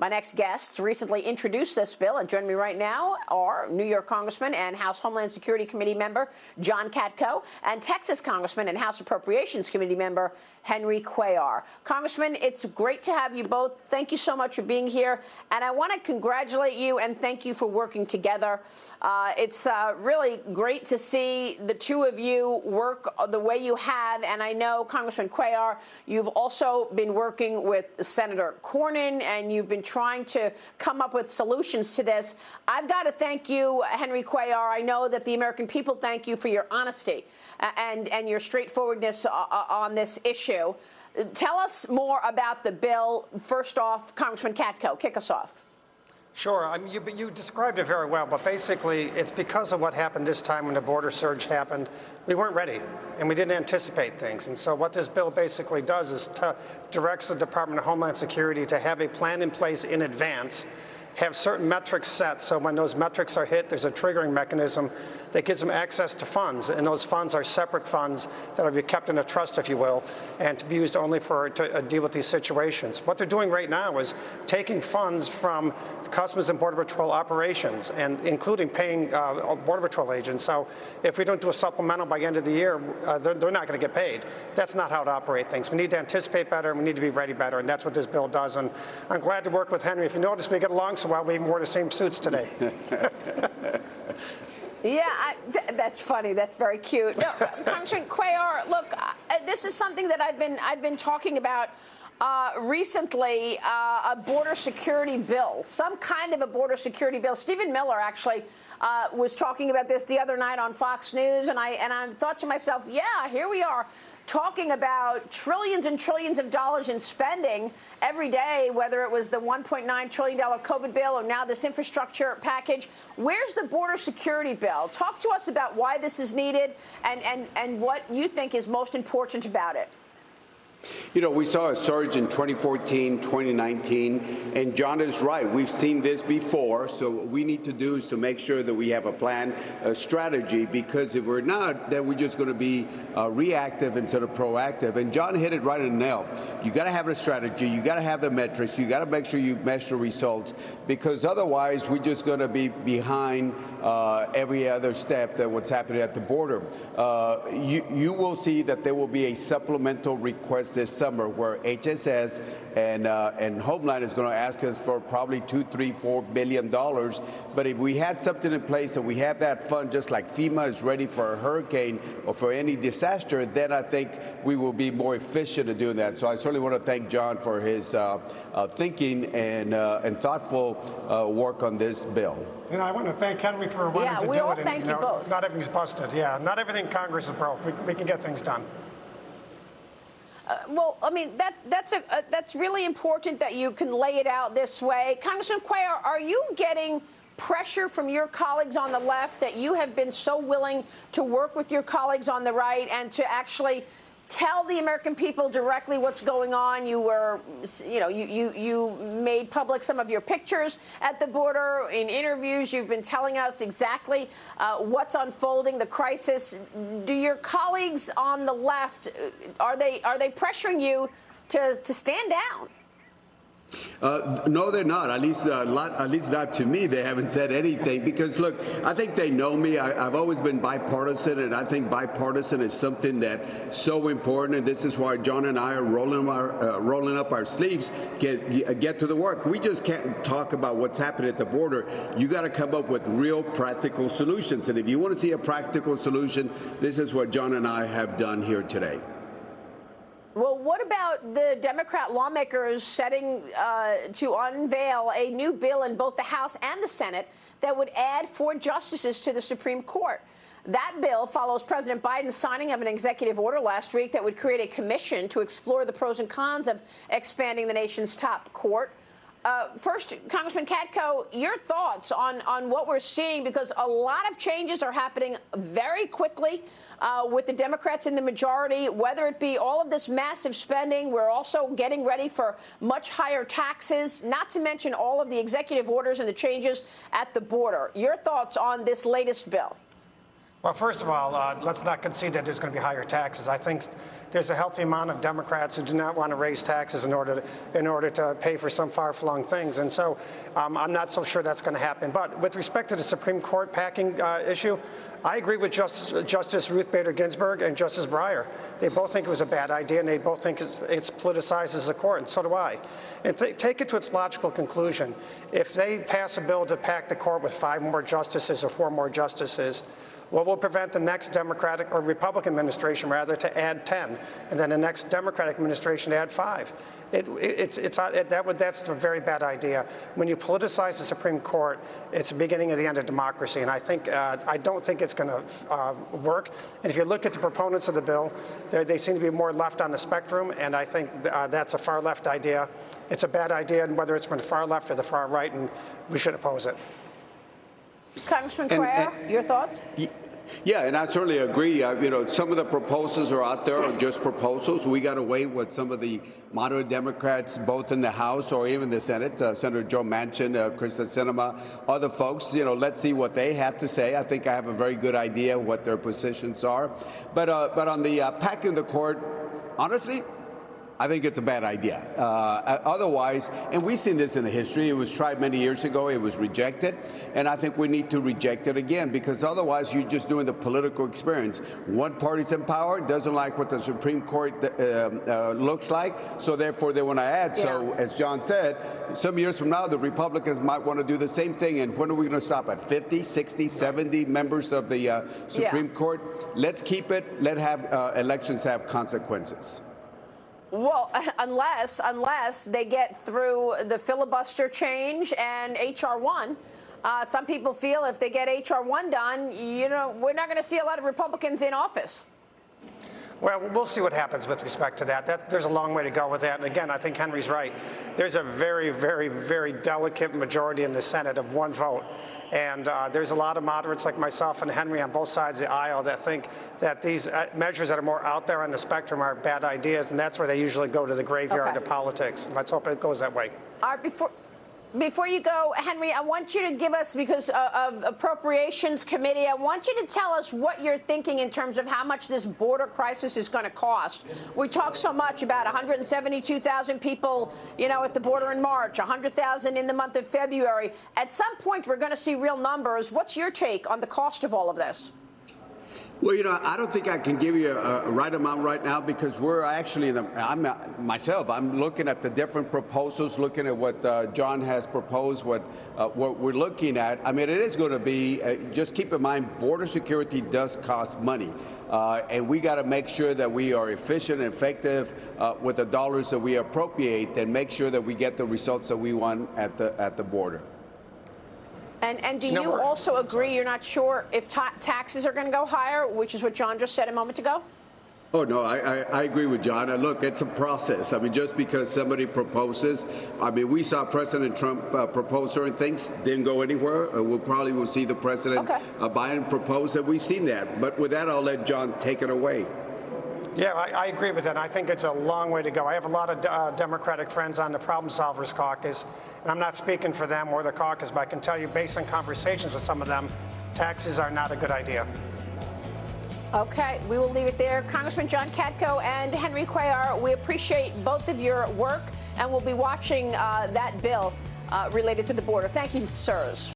My next guests recently introduced this bill, and joining me right now are New York Congressman and House Homeland Security Committee member John Katko and Texas Congressman and House Appropriations Committee member Henry Cuellar. Congressman, it's great to have you both. Thank you so much for being here, and I want to congratulate you and thank you for working together. It's really great to see the two of you work the way you have, and I know, Congressman Cuellar, you've also been working with Senator Cornyn, and you've been trying to come up with solutions to this. I've got to thank you, Henry Cuellar. I know that the American people thank you for your honesty and your straightforwardness on this issue. Tell us more about the bill. First off, Congressman Katko, kick us off. Sure. You described it very well, but basically it's because of what happened this time when the border surge happened. We weren't ready, and we didn't anticipate things. And so what this bill basically does is directs the Department of Homeland Security to have a plan in place in advance, have certain metrics set, so when those metrics are hit, there's a triggering mechanism that gives them access to funds, and those funds are separate funds that are kept in a trust, if you will, and to be used only to deal with these situations. What they're doing right now is taking funds from the Customs and Border Patrol operations, and including paying Border Patrol agents. So if we don't do a supplemental by the end of the year, they're not going to get paid. That's not how to operate things. We need to anticipate better, and we need to be ready better, and that's what this bill does. And I'm glad to work with Henry. If you notice, we get along so well, we even wore the same suits today. Yeah, that's funny. That's very cute. No, Congressman Cuellar, look, this is something that I've been talking about recently. A border security bill, some kind of a border security bill. Stephen Miller actually was talking about this the other night on Fox News, and I thought to myself, yeah, here we are, talking about trillions and trillions of dollars in spending every day, whether it was the $1.9 trillion COVID bill or now this infrastructure package. Where's the border security bill? Talk to us about why this is needed and what you think is most important about it. You know, we saw a surge in 2014, 2019, and John is right. We've seen this before, so what we need to do is to make sure that we have a plan, a strategy, because if we're not, then we're just going to be reactive instead of proactive. And John hit it right on the nail. You got to have a strategy. You got to have the metrics. You got to make sure you measure results, because otherwise we're just going to be behind every other step that what's happening at the border. You will see that there will be a supplemental request this summer where HSS and Homeland is going to ask us for probably $2, $3, $4 billion. But if we had something in place and we have that fund, just like FEMA is ready for a hurricane or for any disaster, then I think we will be more efficient in doing that. So I certainly want to thank John for his thinking and thoughtful work on this bill. You know, I want to thank Henry for wanting to do it. Yeah, we all thank you both. Not everything's busted. Yeah, not everything in Congress is broke. We can get things done. Well, I mean, that's really important that you can lay it out this way. Congressman Cuellar, are you getting pressure from your colleagues on the left that you have been so willing to work with your colleagues on the right and to actually tell the American people directly what's going on? You were, you made public some of your pictures at the border. In interviews, you've been telling us exactly what's unfolding, the crisis. Do your colleagues on the left, are they pressuring you to stand down? No, they're not. At least not to me. They haven't said anything because, look, I think they know me. I've always been bipartisan, and I think bipartisan is something that's so important. And this is why John and I are rolling up our sleeves, get to the work. We just can't talk about what's happening at the border. You got to come up with real practical solutions. And if you want to see a practical solution, this is what John and I have done here today. Well, what about the Democrat lawmakers setting to unveil a new bill in both the House and the Senate that would add 4 justices to the Supreme Court? That bill follows President Biden's signing of an executive order last week that would create a commission to explore the pros and cons of expanding the nation's top court. First, Congressman Katko, your thoughts on what we're seeing, because a lot of changes are happening very quickly with the Democrats in the majority, whether it be all of this massive spending. We're also getting ready for much higher taxes, not to mention all of the executive orders and the changes at the border. Your thoughts on this latest bill? Well, first of all, let's not concede that there's going to be higher taxes. I think there's a healthy amount of Democrats who do not want to raise taxes in order to pay for some far-flung things. And so I'm not so sure that's going to happen. But with respect to the Supreme Court packing issue, I agree with Justice Ruth Bader Ginsburg and Justice Breyer. They both think it was a bad idea, and they both think it's politicizes the court, and so do I. And take it to its logical conclusion. If they pass a bill to pack the court with 5 more justices or 4 more justices, what will prevent the next Democratic or Republican administration, rather, to add 10, and then the next Democratic administration to add 5? That's a very bad idea. When you politicize the Supreme Court, it's the beginning of the end of democracy, and I don't think it's going to work. And if you look at the proponents of the bill, they seem to be more left on the spectrum, and I think that's a far left idea. It's a bad idea, and whether it's from the far left or the far right, and we should oppose it. Congressman Cuellar, your thoughts? Yeah, and I certainly agree. Some of the proposals are out there are just proposals. We got to wait what some of the moderate Democrats, both in the House or even the Senate, Senator Joe Manchin, Kristen Sinema, other folks, let's see what they have to say. I think I have a very good idea what their positions are. But on the packing the court, honestly, I think it's a bad idea. Otherwise, and we've seen this in the history, it was tried many years ago, it was rejected, and I think we need to reject it again, because otherwise you're just doing the political experience. One party's in power, doesn't like what the Supreme Court looks like, so therefore they want to add. Yeah. So as John said, some years from now, the Republicans might want to do the same thing, and when are we going to stop at 50, 60, 70 members of the Supreme Court? Let's keep it, let elections have consequences. Well, unless they get through the filibuster change and H.R. 1. Some people feel if they get H.R. 1 done, we're not going to see a lot of Republicans in office. Well, we'll see what happens with respect to that. There's a long way to go with that. And again, I think Henry's right. There's a very, very, very delicate majority in the Senate of 1 vote. And there's a lot of moderates like myself and Henry on both sides of the aisle that think that these measures that are more out there on the spectrum are bad ideas, and that's where they usually go to the graveyard of politics. Let's hope it goes that way. All right, before you go, Henry, I want you to give us, because of Appropriations Committee, I want you to tell us what you're thinking in terms of how much this border crisis is going to cost. We talk so much about 172,000 people, at the border in March, 100,000 in the month of February. At some point, we're going to see real numbers. What's your take on the cost of all of this? Well, I don't think I can give you a right amount right now, because we're actually, I'm looking at the different proposals, looking at what John has proposed, what we're looking at. I mean, it is going to be, just keep in mind, border security does cost money. And we got to make sure that we are efficient and effective with the dollars that we appropriate, and make sure that we get the results that we want at the border. And do you also agree you're not sure if taxes are going to go higher, which is what John just said a moment ago? Oh, no, I agree with John. And look, it's a process. I mean, just because somebody proposes, we saw President Trump propose certain things, didn't go anywhere. We'll see the President Biden propose, and we've seen that. But with that, I'll let John take it away. Yeah, I agree with that. I think it's a long way to go. I have a lot of Democratic friends on the Problem Solvers Caucus, and I'm not speaking for them or the caucus, but I can tell you, based on conversations with some of them, taxes are not a good idea. Okay, we will leave it there. Congressman John Katko and Henry Cuellar, we appreciate both of your work, and we'll be watching that bill related to the border. Thank you, sirs.